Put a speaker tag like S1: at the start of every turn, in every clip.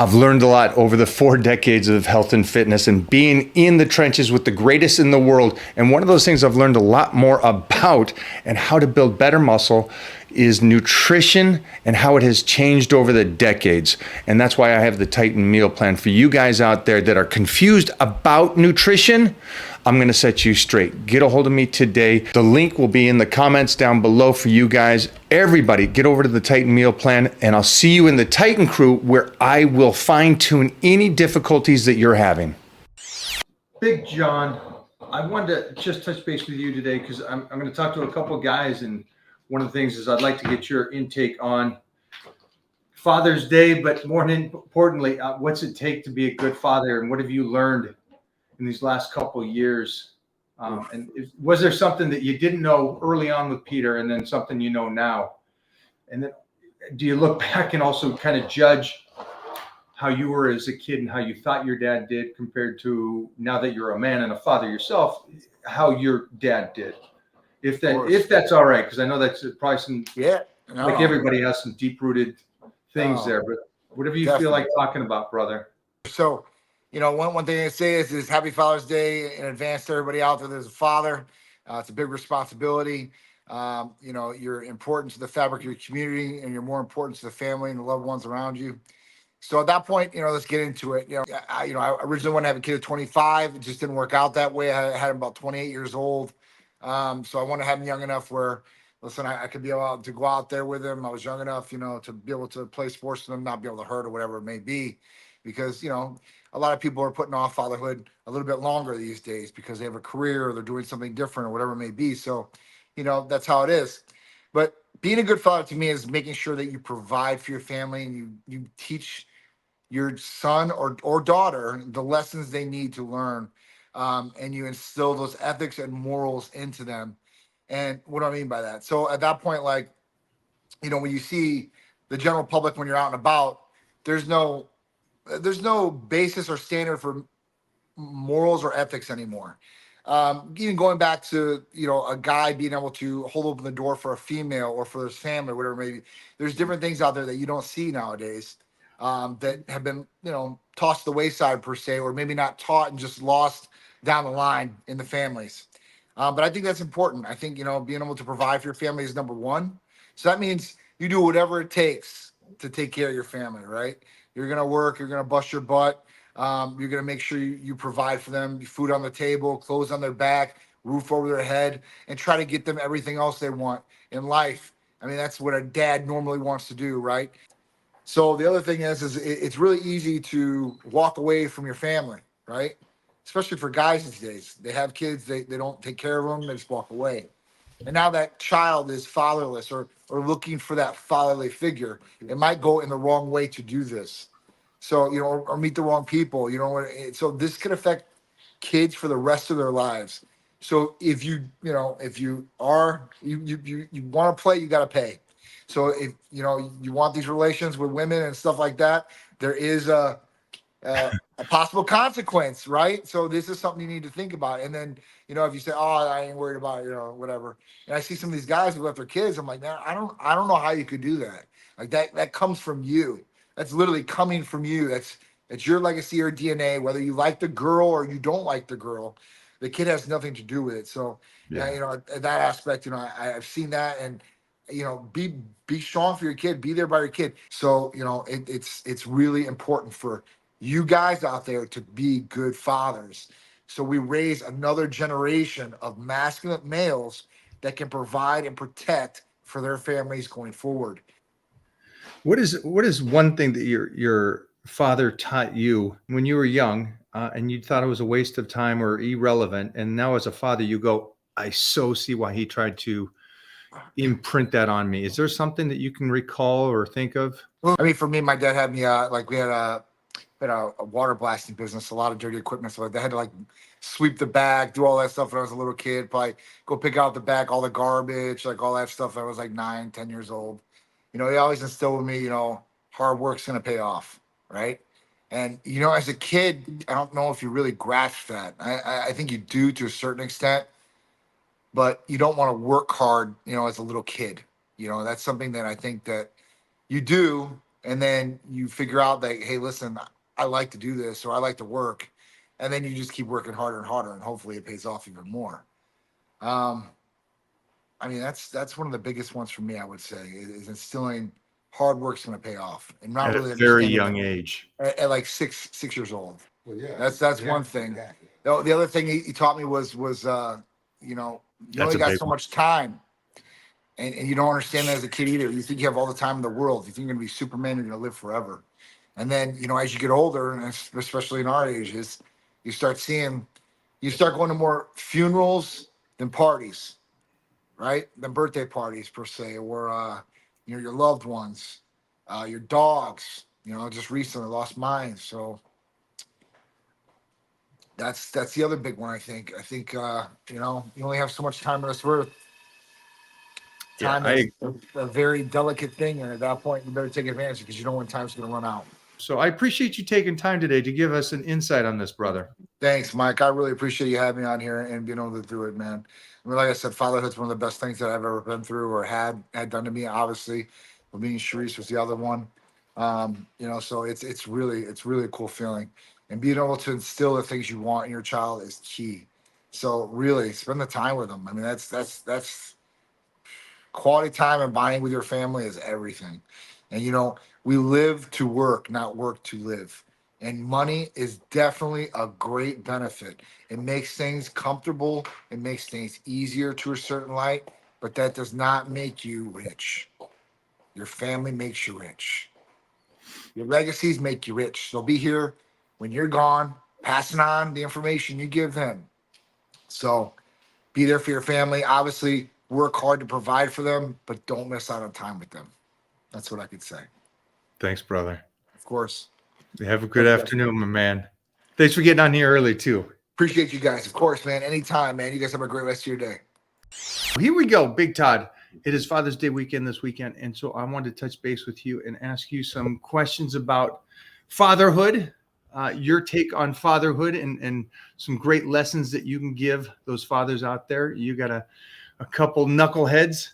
S1: I've learned a lot over the 4 decades of health and fitness and being in the trenches with the greatest in the world. And one of those things I've learned a lot more about and how to build better muscle is nutrition and how it has changed over the decades. And that's why I have the Titan meal plan for you guys out there that are confused about nutrition. I'm going to set you straight. Get a hold of me today. The link will be in the comments down below for you guys. Everybody, get over to the Titan meal plan, and I'll see you in the Titan crew where I will fine tune any difficulties that you're having. Big John, I wanted to just touch base with you today because I'm going to talk to a couple of guys, and one of the things is I'd like to get your intake on Father's Day, but more importantly, what's it take to be a good father, and what have you learned in these last couple of years? And was there something that you didn't know early on with Peter and then something you know now? And then do you look back and also kind of judge how you were as a kid and how you thought your dad did compared to now that you're a man and a father yourself, how your dad did? If that's all right, because I know that's probably some, like everybody has some deep-rooted things there, but whatever you feel like talking about, brother.
S2: So, one thing I say is Happy Father's Day in advance to everybody out there that's a father. It's a big responsibility. You're important to the fabric of your community, and you're more important to the family and the loved ones around you. So at that point, let's get into it. I originally wanted to have a kid at 25. It just didn't work out that way. I had him about 28 years old. So I wanted to have him young enough where, listen, I could be able to go out there with him. I was young enough, to be able to play sports with him, not be able to hurt or whatever it may be. Because, a lot of people are putting off fatherhood a little bit longer these days because they have a career or they're doing something different or whatever it may be. So, that's how it is. But being a good father to me is making sure that you provide for your family and you teach your son or daughter the lessons they need to learn. And you instill those ethics and morals into them. And what do I mean by that? So at that point, when you see the general public, when you're out and about, there's no basis or standard for morals or ethics anymore. Even going back to, a guy being able to hold open the door for a female or for his family, whatever it may be. There's different things out there that you don't see nowadays that have been, tossed to the wayside per se, or maybe not taught and just lost down the line in the families. But I think that's important. I think, being able to provide for your family is number one. So that means you do whatever it takes to take care of your family, right? You're going to work, you're going to bust your butt. You're going to make sure you provide for them, food on the table, clothes on their back, roof over their head, and try to get them everything else they want in life. I mean, that's what a dad normally wants to do, right? So the other thing is it's really easy to walk away from your family, right? Especially for guys these days. They have kids, they don't take care of them, they just walk away. And now that child is fatherless or looking for that fatherly figure, it might go in the wrong way to do this. So, or meet the wrong people, so this could affect kids for the rest of their lives. So if you want to play, you got to pay. So if, you want these relations with women and stuff like that, there is a possible consequence, right? So this is something you need to think about. And then, if you say, oh, I ain't worried about it, whatever. And I see some of these guys who left their kids. I'm like, man, I don't know how you could do that. Like that comes from you. That's literally coming from you. That's your legacy or DNA, whether you like the girl or you don't like the girl. The kid has nothing to do with it. So, that aspect, I've seen that. And, be strong for your kid. Be there by your kid. So, it's really important for you guys out there to be good fathers. So we raise another generation of masculine males that can provide and protect for their families going forward.
S1: What is one thing that your father taught you when you were young, and you thought it was a waste of time or irrelevant, and now as a father you go, I so see why he tried to imprint that on me? Is there something that you can recall or think of?
S2: I mean, for me, my dad had me we had a water blasting business, a lot of dirty equipment, so they had to sweep the back, do all that stuff when I was a little kid, probably go pick out the back, all the garbage, all that stuff. I was 9-10 years old. He always instilled with me, hard work's going to pay off, right? And, as a kid, I don't know if you really grasp that. I think you do to a certain extent, but you don't want to work hard, as a little kid. That's something that I think that you do, And then you figure out that, hey, listen, I like to do this, or I like to work. And then you just keep working harder and harder, and hopefully it pays off even more. Um, I mean, that's one of the biggest ones for me, I would say, is instilling hard work's going to pay off, and not
S1: At a
S2: really
S1: very
S2: understanding
S1: young
S2: that
S1: age.
S2: at like 6 years old.
S3: Well, yeah.
S2: That's
S3: Yeah,
S2: one thing.
S3: exactly.
S2: The other thing he taught me was you
S1: That's
S2: only
S1: a
S2: got
S1: big
S2: so
S1: one.
S2: much time, and you don't understand that as a kid either. You think you have all the time in the world. You think you're going to be Superman. You're going to live forever. And then, as you get older, and especially in our ages, you start going to more funerals than parties, right? Than birthday parties per se, or your loved ones, your dogs. Just recently lost mine, so that's the other big one. I think you only have so much time on this earth.
S1: Yeah,
S2: Time is a very delicate thing, and at that point, you better take advantage because you know when time's going to run out.
S1: so I appreciate you taking time today to give us an insight on this, brother.
S2: Thanks, Mike. I really appreciate you having me on here and being able to do it, man. I mean, like I said, fatherhood's one of the best things that I've ever been through or had done to me. Obviously, but me and Sharice was the other one. So it's really a cool feeling, and being able to instill the things you want in your child is key. So really, spend the time with them. I mean, that's quality time, and bonding with your family is everything. And we live to work, not work to live. And money is definitely a great benefit. It makes things comfortable, it makes things easier to a certain light, but that does not make you rich. Your family makes you rich. Your legacies make you rich. They'll be here when you're gone, passing on the information you give them. So be there for your family. Obviously, work hard to provide for them, but don't miss out on time with them. That's what I could say.
S1: Thanks, brother.
S2: Of course.
S1: Have a good afternoon, my man. Thanks for getting on here early, too.
S2: Appreciate you guys. Of course, man. Anytime, man. You guys have a great rest of your day.
S1: Here we go, Big Todd. It is Father's Day weekend this weekend, and so I wanted to touch base with you and ask you some questions about fatherhood, your take on fatherhood, and some great lessons that you can give those fathers out there. You got a couple knuckleheads.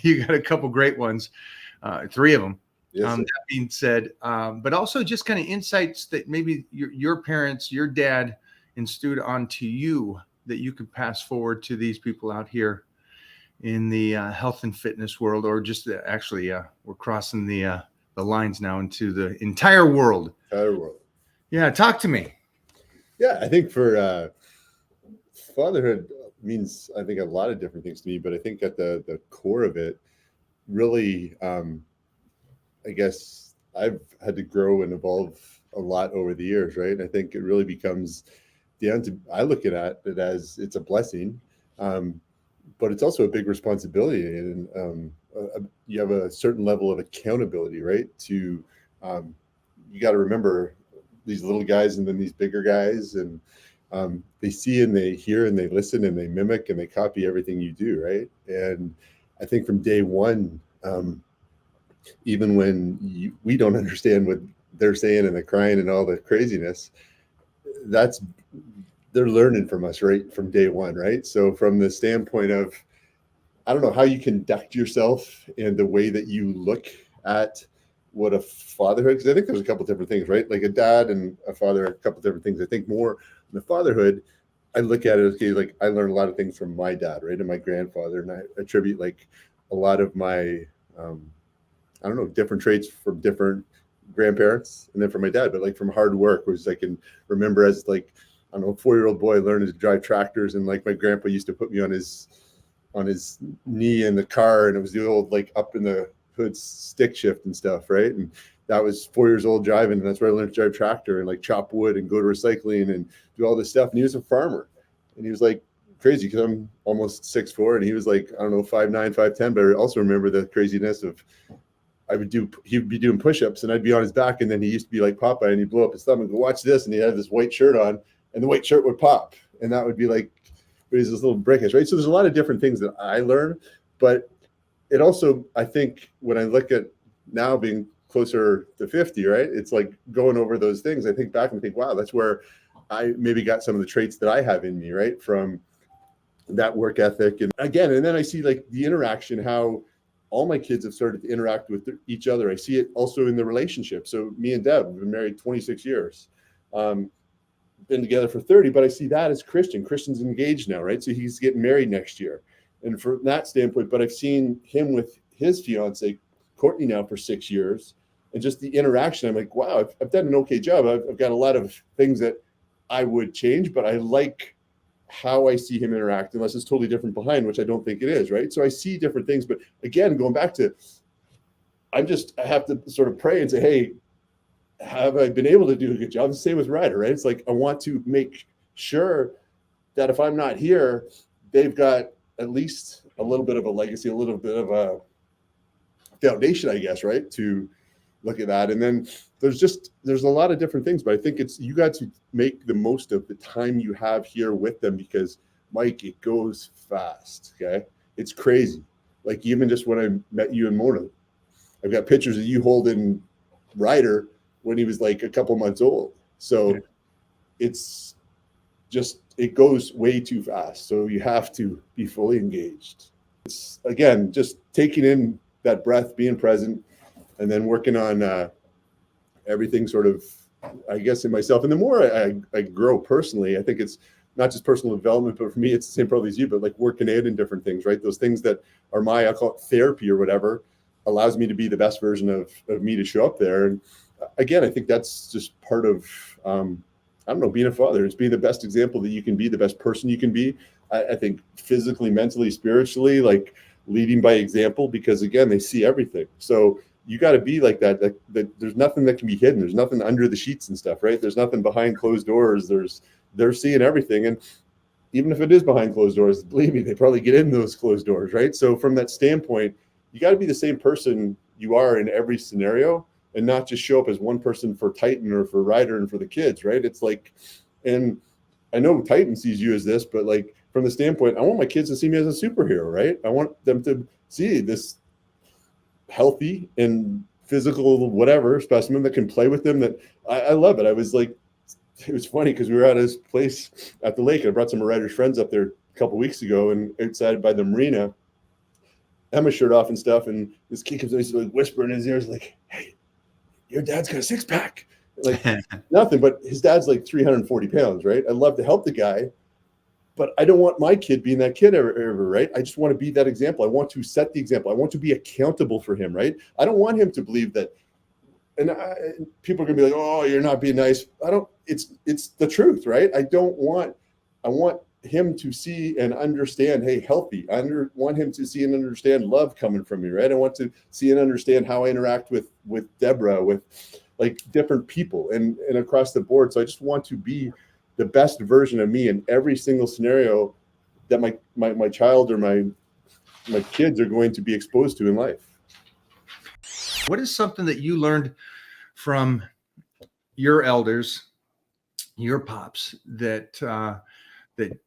S1: You got a couple great ones, 3 of them.
S3: Yes,
S1: That being said, but also just kind of insights that maybe your parents, your dad instilled onto you that you could pass forward to these people out here in the health and fitness world, or just actually we're crossing the lines now into the entire world.
S3: entire world.
S1: Yeah, talk to me.
S3: Yeah, I think for fatherhood means, I think, a lot of different things to me, but I think at the core of it, really, I guess I've had to grow and evolve a lot over the years, right? I think it really becomes down to, I look at it as it's a blessing, but it's also a big responsibility, and you have a certain level of accountability, right? You got to remember these little guys and then these bigger guys, and they see and they hear and they listen and they mimic and they copy everything you do, right? And I think from day one, even when we don't understand what they're saying and the crying and all the craziness, they're learning from us right from day one, right? So from the standpoint of, I don't know how you conduct yourself and the way that you look at what a fatherhood, because I think there's a couple different things, right? Like a dad and a father, a couple different things. I think more in the fatherhood, I look at it as, okay, like I learned a lot of things from my dad, right, and my grandfather, and I attribute like a lot of my I don't know, different traits from different grandparents and then from my dad, but like from hard work, which I can remember as like, I don't know, 4-year-old boy learning to drive tractors. And like my grandpa used to put me on his knee in the car, and it was the old, like up in the hood stick shift and stuff. Right. And that was 4 years old driving. And that's where I learned to drive tractor and like chop wood and go to recycling and do all this stuff. And he was a farmer, and he was like crazy because I'm almost 6'4", and he was like, I don't know, 5'9", 5'10", but I also remember the craziness of, he'd be doing push-ups and I'd be on his back, and then he used to be like Popeye, and he'd blow up his thumb and go, watch this, and he'd have this white shirt on and the white shirt would pop, and that would be like, it was this little brickish, right? So there's a lot of different things that I learned, but it also, I think when I look at now being closer to 50, right, it's like going over those things, I think back and think, wow, that's where I maybe got some of the traits that I have in me, right, from that work ethic. And again, and then I see like the interaction, how all my kids have started to interact with each other. I see it also in the relationship. So me and Deb have been married 26 years, been together for 30, but I see that as Christian. Christian's engaged now, right? So he's getting married next year. And from that standpoint, but I've seen him with his fiance, Courtney, now for 6 years. And just the interaction, I'm like, wow, I've done an okay job. I've got a lot of things that I would change, but I like how I see him interact, unless it's totally different behind, which I don't think it is, right? So I see different things. But again, going back to, I have to sort of pray and say, hey, have I been able to do a good job? The same with Ryder, right? It's like, I want to make sure that if I'm not here, they've got at least a little bit of a legacy, a little bit of a foundation, I guess, right? To look at that. And then there's a lot of different things, but I think you got to make the most of the time you have here with them, because Mike, it goes fast. Okay. It's crazy. Like, even just when I met you and Mona, I've got pictures of you holding Ryder when he was like a couple months old. So it's just, it goes way too fast. So you have to be fully engaged. It's, again, just taking in that breath, being present, and then working on everything sort of, I guess, in myself. And the more I grow personally, I think it's not just personal development, but for me, it's the same probably as you, but like working out in different things, right? Those things that are I'll call it therapy or whatever, allows me to be the best version of me to show up there. And again, I think that's just part of, I don't know, being a father. It's being the best example that you can be, the best person you can be. I think physically, mentally, spiritually, like leading by example, because again, they see everything. So you got to be like that there's nothing that can be hidden. There's nothing under the sheets and stuff, right? There's nothing behind closed doors. They're seeing everything. And even if it is behind closed doors, believe me, they probably get in those closed doors, right? So from that standpoint, you got to be the same person you are in every scenario, and not just show up as one person for Titan or for Ryder and for the kids, right? It's like, and I know Titan sees you as this, but like from the standpoint, I want my kids to see me as a superhero, right? I want them to see this healthy and physical whatever specimen that can play with them. That I love it. I was like, it was funny because we were at his place at the lake, and I brought some of Ryder's friends up there a couple of weeks ago, and outside by the marina, Emma's shirt off and stuff, and this kid comes up, he's like whispering in his ears, like, hey, your dad's got a six-pack. Like nothing, but his dad's like 340 pounds, right? I love to help the guy, but I don't want my kid being that kid ever, right? I just want to be that example. I want to set the example. I want to be accountable for him, right? I don't want him to believe that, and people are going to be like, oh, you're not being nice. It's the truth, right? I want him to see and understand, hey, healthy. I want him to see and understand love coming from me, right? I want to see and understand how I interact with Deborah, with like different people and across the board. So I just want to be the best version of me in every single scenario that my child or my kids are going to be exposed to in life.
S1: What is something that you learned from your elders, your pops, that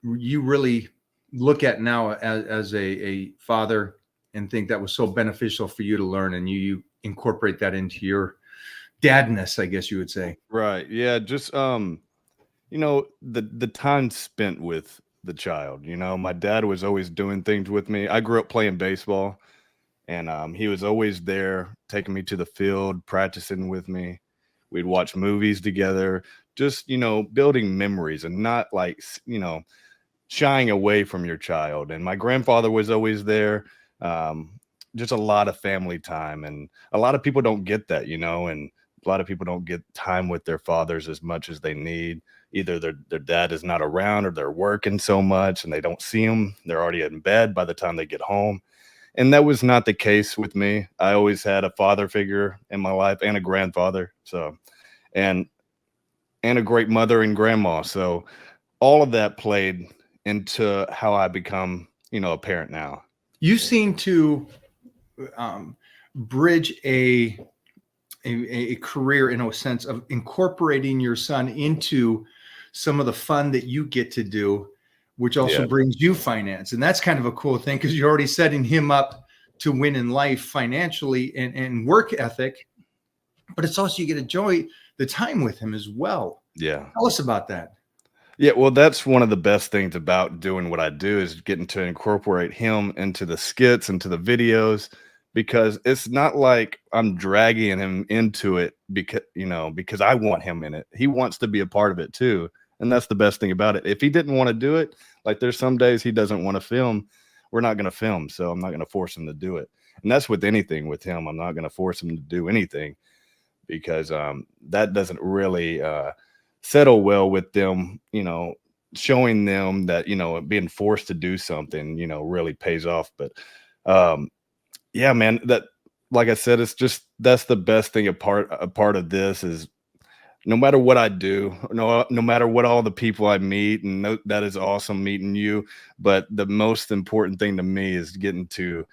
S1: you really look at now as a father and think that was so beneficial for you to learn, and you incorporate that into your dadness, I guess you would say?
S4: Right. Yeah. Just, the time spent with the child. My dad was always doing things with me. I grew up playing baseball, and he was always there, taking me to the field, practicing with me. We'd watch movies together, just, building memories, and not like, shying away from your child. And my grandfather was always there. Just a lot of family time. And a lot of people don't get that, and a lot of people don't get time with their fathers as much as they need. Either their dad is not around, or they're working so much and they don't see them. They're already in bed by the time they get home. And that was not the case with me. I always had a father figure in my life, and a grandfather. So, and a great mother and grandma. So all of that played into how I become, a parent now.
S1: You seem to bridge a career, in a sense, of incorporating your son into some of the fun that you get to do, which also brings you finance. And that's kind of a cool thing, because you're already setting him up to win in life financially and work ethic, but it's also, you get to enjoy the time with him as well.
S4: Yeah.
S1: Tell us about that.
S4: Yeah, well, that's one of the best things about doing what I do, is getting to incorporate him into the skits, into the videos, because it's not like I'm dragging him into it because I want him in it. He wants to be a part of it too. And that's the best thing about it. If he didn't want to do it, like there's some days he doesn't want to film, we're not going to film. So I'm not going to force him to do it. And that's with anything with him. I'm not going to force him to do anything because that doesn't really settle well with them, showing them that, being forced to do something, really pays off. But yeah, man, that, like I said, it's just, that's the best thing. A part of this is no matter what I do, no matter what all the people I meet, and that is awesome meeting you. But the most important thing to me is getting to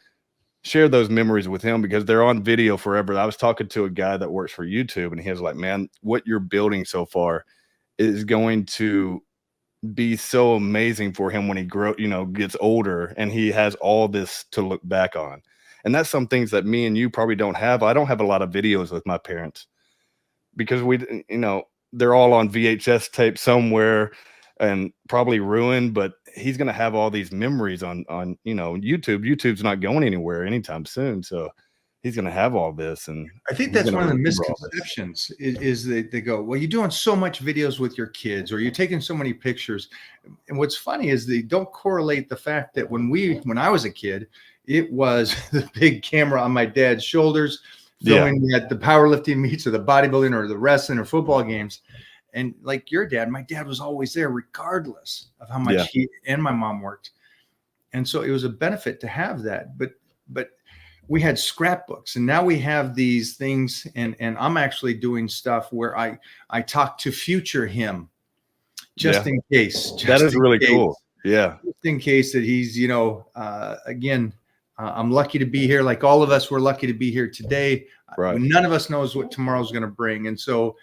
S4: share those memories with him because they're on video forever. I was talking to a guy that works for YouTube, and he was like, man, what you're building so far is going to be so amazing for him when he gets older and he has all this to look back on. And that's some things that me and you probably don't have. I don't have a lot of videos with my parents because they're all on VHS tape somewhere and probably ruined, but he's going to have all these memories on YouTube. YouTube's not going anywhere anytime soon. So he's going to have all this. And
S1: I think
S4: he's
S1: that's
S4: gonna
S1: one of the
S4: remember all this.
S1: misconceptions is that they go, well, you're doing so much videos with your kids, or you're taking so many pictures. And what's funny is they don't correlate the fact that when I was a kid, it was the big camera on my dad's shoulders, filming me at the powerlifting meets or the bodybuilding or the wrestling or football games. And like your dad, my dad was always there regardless of how much he and my mom worked. And so it was a benefit to have that. But we had scrapbooks, and now we have these things, and I'm actually doing stuff where I talk to future him just in case.
S4: That is really cool. Yeah.
S1: Just in case that he's, again, I'm lucky to be here. Like all of us, we're lucky to be here today.
S4: Right.
S1: None of us knows what tomorrow's going to bring. And so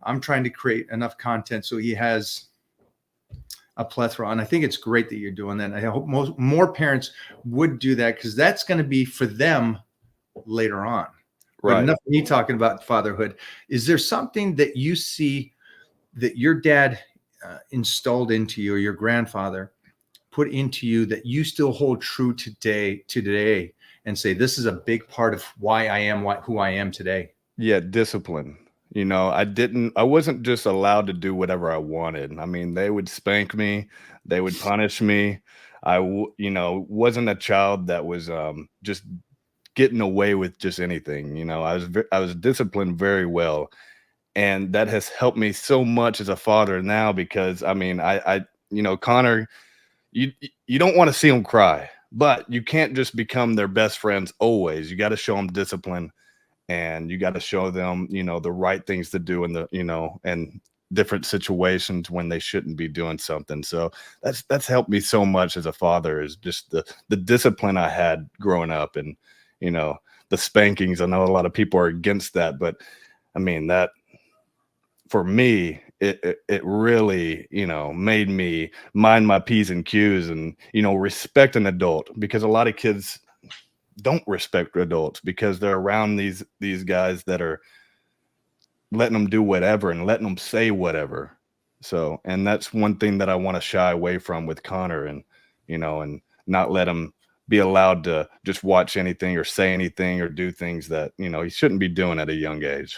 S1: I'm trying to create enough content so he has a plethora. And I think it's great that you're doing that. I hope more parents would do that, because that's going to be for them later on.
S4: Right.
S1: But enough of me talking about fatherhood. Is there something that you see that your dad installed into you, or your grandfather put into you, that you still hold true today and say, this is a big part of why I am who I am today?
S4: Yeah. Discipline. I wasn't just allowed to do whatever I wanted. I mean, they would spank me, they would punish me. Wasn't a child that was just getting away with just anything. I was disciplined very well. And that has helped me so much as a father now, because I mean, Connor, you don't want to see him cry, but you can't just become their best friends always. You got to show them discipline, and you got to show them, the right things to do in and different situations when they shouldn't be doing something. So that's helped me so much as a father, is just the discipline I had growing up, and, the spankings. I know a lot of people are against that, but I mean, that for me, it really, made me mind my P's and Q's and, respect an adult, because a lot of kids don't respect adults because they're around these guys that are letting them do whatever and letting them say whatever. So, and that's one thing that I want to shy away from with Connor, and, and not let him be allowed to just watch anything or say anything or do things that, he shouldn't be doing at a young age.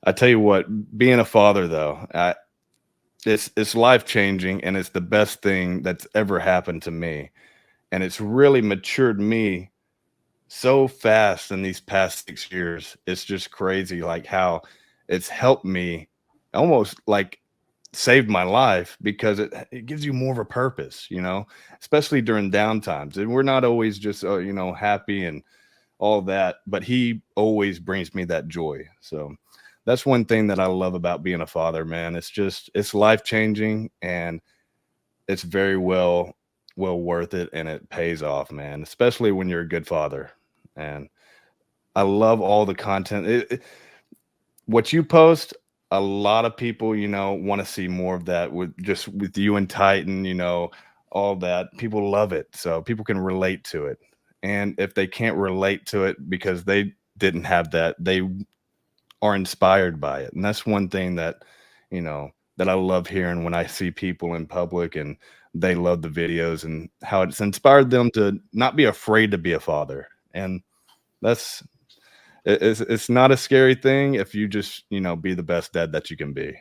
S4: I tell you what, being a father though, it's life-changing, and it's the best thing that's ever happened to me. And it's really matured me so fast in these past 6 years. It's just crazy, like how it's helped me, almost like saved my life, because it gives you more of a purpose, especially during down times. And we're not always just, happy and all that, but he always brings me that joy. So that's one thing that I love about being a father, man. It's life-changing, and it's very well worth it, and it pays off, man, especially when you're a good father. And I love all the content. What you post, a lot of people, want to see more of that with you and Titan, all that. People love it. So people can relate to it. And if they can't relate to it because they didn't have that, they are inspired by it. And that's one thing that, that I love hearing when I see people in public and they love the videos, and how it's inspired them to not be afraid to be a father. And it's not a scary thing if you just, be the best dad that you can be.